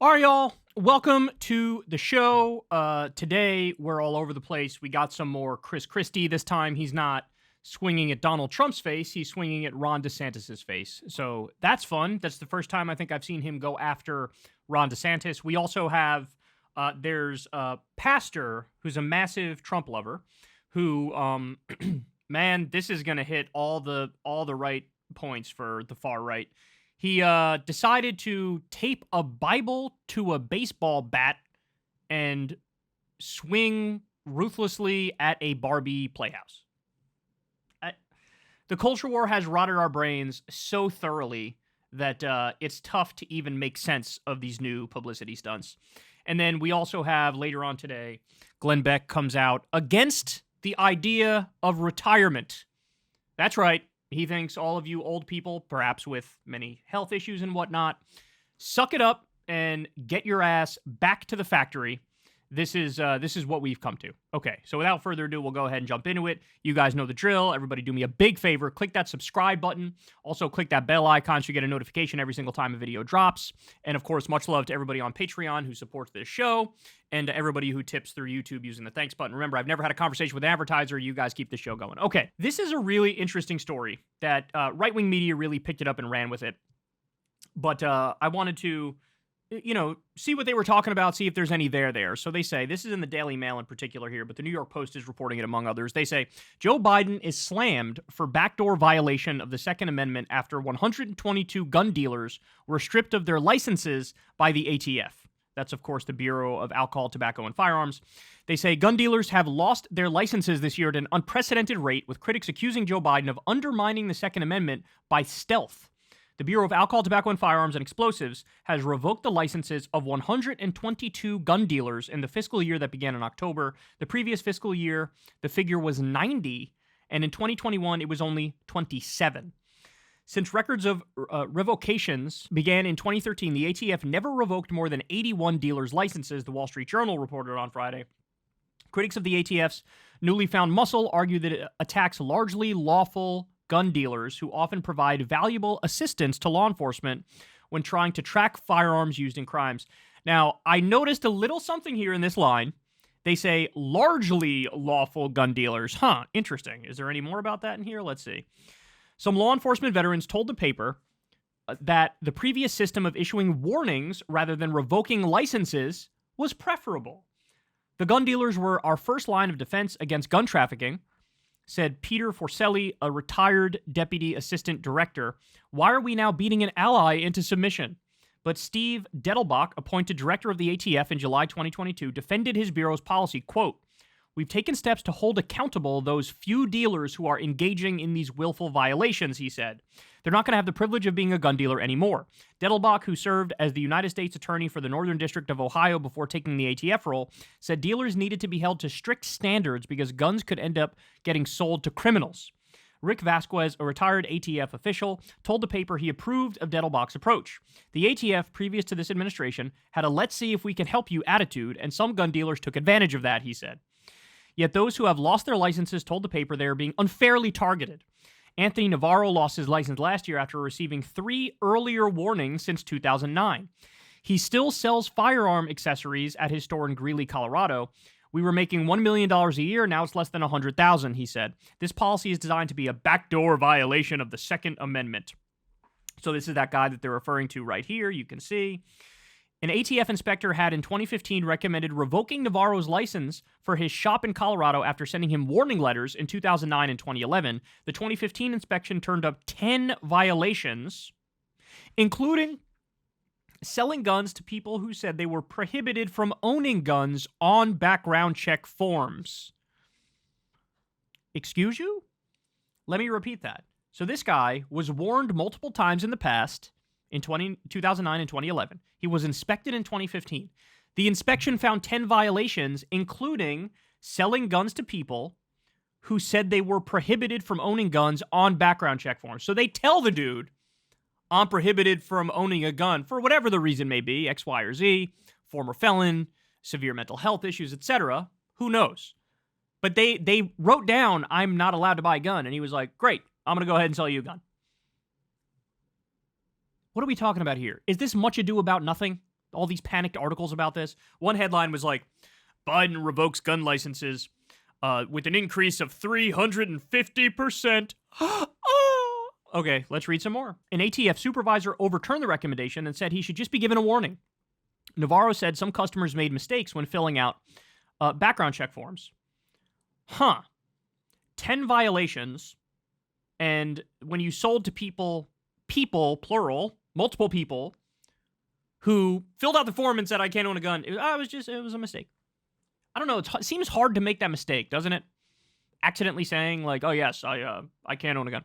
All right, y'all. Welcome to the show. Today, we're all over the place. We got some more Chris Christie. This time, he's not swinging at Donald Trump's face. He's swinging at Ron DeSantis' face. So that's fun. That's the first time I think I've seen him go after Ron DeSantis. We also have, there's a pastor who's a massive Trump lover who, man, this is going to hit all the right points for the far right. He decided to tape a Bible to a baseball bat and swing ruthlessly at a Barbie playhouse. The culture war has rotted our brains so thoroughly that it's tough to even make sense of these new publicity stunts. And then we also have, later on today, Glenn Beck comes out against the idea of retirement. That's right. He thinks all of you old people, perhaps with many health issues and whatnot, suck it up and get your ass back to the factory. This is what we've come to. Okay, so without further ado, we'll go ahead and jump into it. You guys know the drill. Everybody do me a big favor. Click that subscribe button. Also, click that bell icon so you get a notification every single time a video drops. And of course, much love to everybody on Patreon who supports this show and to everybody who tips through YouTube using the thanks button. Remember, I've never had a conversation with an advertiser. You guys keep the show going. Okay, this is a really interesting story that right-wing media really picked it up and ran with it. But I wanted to see what they were talking about, see if there's any there. So they say, this is in the Daily Mail in particular here, but the New York Post is reporting it among others. They say, Joe Biden is slammed for backdoor violation of the Second Amendment after 122 gun dealers were stripped of their licenses by the ATF. That's, of course, the Bureau of Alcohol, Tobacco, and Firearms. They say gun dealers have lost their licenses this year at an unprecedented rate, with critics accusing Joe Biden of undermining the Second Amendment by stealth. The Bureau of Alcohol, Tobacco, and Firearms and Explosives has revoked the licenses of 122 gun dealers in the fiscal year that began in October. The previous fiscal year, the figure was 90, and in 2021, it was only 27. Since records of revocations began in 2013, the ATF never revoked more than 81 dealers' licenses, the Wall Street Journal reported on Friday. Critics of the ATF's newly found muscle argue that it attacks largely lawful gun dealers who often provide valuable assistance to law enforcement when trying to track firearms used in crimes. Now, I noticed a little something here in this line. They say largely lawful gun dealers. Interesting. Is there any more about that in here? Let's see. Some law enforcement veterans told the paper that the previous system of issuing warnings rather than revoking licenses was preferable. The gun dealers were our first line of defense against gun trafficking, said Peter Forcelli, a retired deputy assistant director. Why are we now beating an ally into submission? But Steve Dettelbach, appointed director of the ATF in July 2022, defended his bureau's policy, quote, "We've taken steps to hold accountable those few dealers who are engaging in these willful violations," he said. They're not going to have the privilege of being a gun dealer anymore. Dettelbach, who served as the United States Attorney for the Northern District of Ohio before taking the ATF role, said dealers needed to be held to strict standards because guns could end up getting sold to criminals. Rick Vasquez, a retired ATF official, told the paper he approved of Dettelbach's approach. The ATF, previous to this administration, had a let's see if we can help you attitude, and some gun dealers took advantage of that, he said. Yet those who have lost their licenses told the paper they are being unfairly targeted. Anthony Navarro lost his license last year after receiving 3 earlier warnings since 2009. He still sells firearm accessories at his store in Greeley, Colorado. We were making $1 million a year, now it's less than $100,000, he said. This policy is designed to be a backdoor violation of the Second Amendment. So this is that guy that they're referring to right here, you can see. An ATF inspector had in 2015 recommended revoking Navarro's license for his shop in Colorado after sending him warning letters in 2009 and 2011. The 2015 inspection turned up 10 violations, including selling guns to people who said they were prohibited from owning guns on background check forms. Excuse you? Let me repeat that. So this guy was warned multiple times in the past in 2009 and 2011. He was inspected in 2015. The inspection found 10 violations, including selling guns to people who said they were prohibited from owning guns on background check forms. So they tell the dude, I'm prohibited from owning a gun for whatever the reason may be, X, Y, or Z, former felon, severe mental health issues, etc. Who knows? But they wrote down, I'm not allowed to buy a gun. And he was like, great, I'm going to go ahead and sell you a gun. What are we talking about here? Is this much ado about nothing? all these panicked articles about this. One headline was like, Biden revokes gun licenses with an increase of 350%. Okay, let's read some more. An ATF supervisor overturned the recommendation and said he should just be given a warning. Navarro said some customers made mistakes when filling out background check forms. 10 violations, and when you sold to people, plural, multiple people, who filled out the form and said, I can't own a gun, it was a mistake. I don't know, it seems hard to make that mistake, doesn't it? Accidentally saying, like, oh yes, I can't own a gun.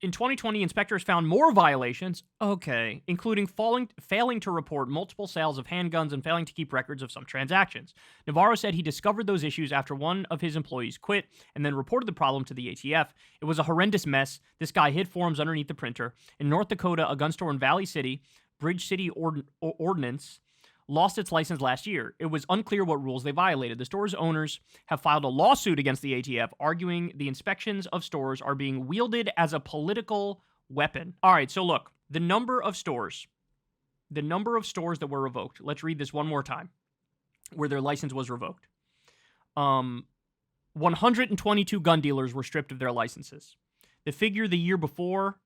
In 2020, inspectors found more violations, including failing to report multiple sales of handguns and failing to keep records of some transactions. Navarro said he discovered those issues after one of his employees quit and then reported the problem to the ATF. It was a horrendous mess. This guy hid forms underneath the printer. In North Dakota, a gun store in Valley City, Bridge City Ordinance, lost its license last year. It was unclear what rules they violated. The store's owners have filed a lawsuit against the ATF, arguing the inspections of stores are being wielded as a political weapon. All right, so look, the number of stores that were revoked. Let's read this one more time, where their license was revoked. 122 gun dealers were stripped of their licenses. The figure the year before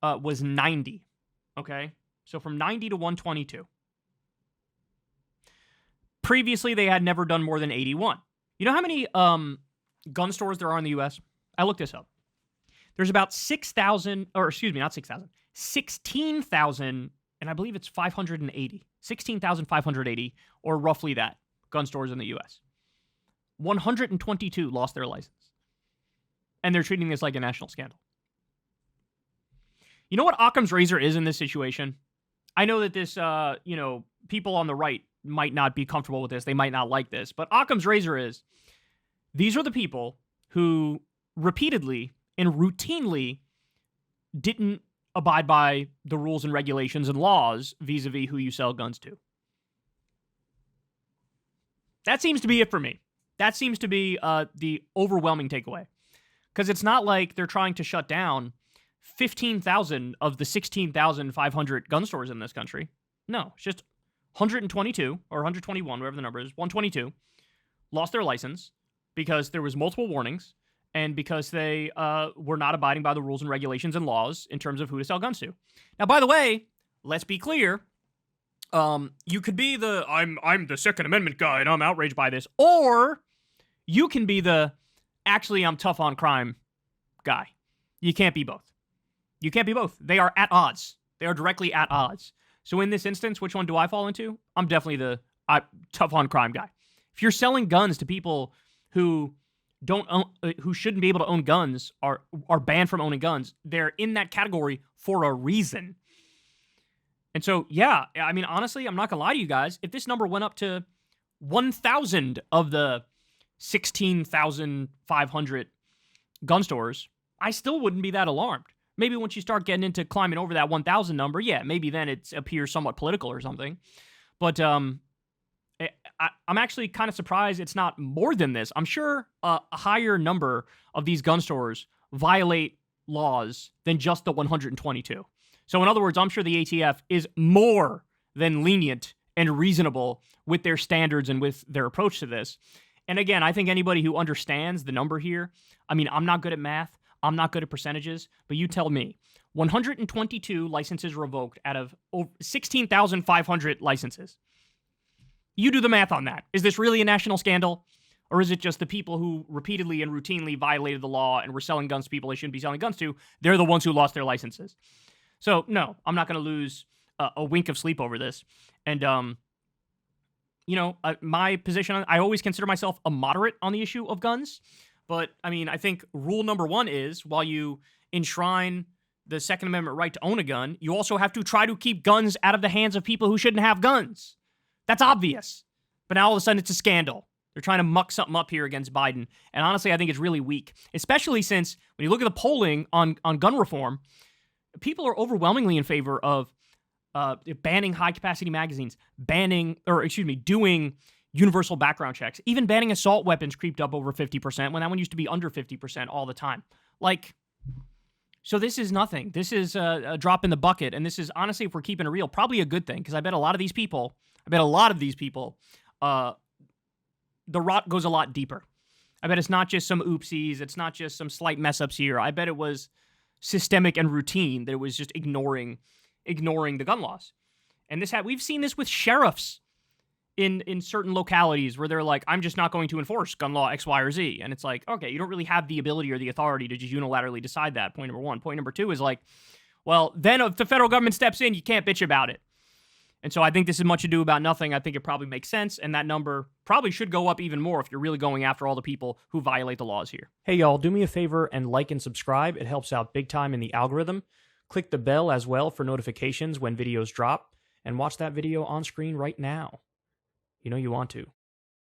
was 90, okay? So from 90 to 122. Previously, they had never done more than 81. You know how many gun stores there are in the U.S.? I looked this up. There's about 16,000, and I believe it's 580. 16,580, or roughly that, gun stores in the U.S. 122 lost their license. And they're treating this like a national scandal. You know what Occam's razor is in this situation? I know that this, people on the right might not be comfortable with this. They might not like this. But Occam's razor is, these are the people who repeatedly and routinely didn't abide by the rules and regulations and laws vis-a-vis who you sell guns to. That seems to be it for me. That seems to be the overwhelming takeaway. Because it's not like they're trying to shut down 15,000 of the 16,500 gun stores in this country. No, it's just 122 or 121, whatever the number is, 122, lost their license because there was multiple warnings and because they were not abiding by the rules and regulations and laws in terms of who to sell guns to. Now, by the way, let's be clear. You could be the, I'm the Second Amendment guy and I'm outraged by this. Or you can be the, actually, I'm tough on crime guy. You can't be both. You can't be both. They are at odds. They are directly at odds. So in this instance, which one do I fall into? I'm definitely the tough on crime guy. If you're selling guns to people who don't own, who shouldn't be able to own guns, are banned from owning guns, they're in that category for a reason. And so, yeah, I mean, honestly, I'm not gonna lie to you guys. If this number went up to 1,000 of the 16,500 gun stores, I still wouldn't be that alarmed. Maybe once you start getting into climbing over that 1,000 number, yeah, maybe then it appears somewhat political or something. But I'm actually kind of surprised it's not more than this. I'm sure a higher number of these gun stores violate laws than just the 122. So in other words, I'm sure the ATF is more than lenient and reasonable with their standards and with their approach to this. And again, I think anybody who understands the number here, I mean, I'm not good at math. I'm not good at percentages, but you tell me. 122 licenses revoked out of 16,500 licenses. You do the math on that. Is this really a national scandal? Or is it just the people who repeatedly and routinely violated the law and were selling guns to people they shouldn't be selling guns to? They're the ones who lost their licenses. So, no, I'm not going to lose a wink of sleep over this. And, my position, I always consider myself a moderate on the issue of guns. But, I mean, I think rule number one is, while you enshrine the Second Amendment right to own a gun, you also have to try to keep guns out of the hands of people who shouldn't have guns. That's obvious. But now all of a sudden it's a scandal. They're trying to muck something up here against Biden. And honestly, I think it's really weak, especially since when you look at the polling on gun reform, people are overwhelmingly in favor of banning high-capacity magazines, doing universal background checks. Even banning assault weapons creeped up over 50% when that one used to be under 50% all the time. Like, So this is nothing. This is a drop in the bucket. And this is, honestly, if we're keeping it real, probably a good thing. Because I bet a lot of these people, the rot goes a lot deeper. I bet it's not just some oopsies. It's not just some slight mess ups here. I bet it was systemic and routine, that it was just ignoring the gun laws. And we've seen this with sheriffs in certain localities where they're like, I'm just not going to enforce gun law X, Y, or Z. And it's like, okay, you don't really have the ability or the authority to just unilaterally decide that. Point number one. Point number two is like, well, then if the federal government steps in, you can't bitch about it. And so I think this is much ado about nothing. I think it probably makes sense, and that number probably should go up even more if you're really going after all the people who violate the laws here. Hey, y'all, do me a favor and like and subscribe. It helps out big time in the algorithm. Click the bell as well for notifications when videos drop, and watch that video on screen right now. You know you want to.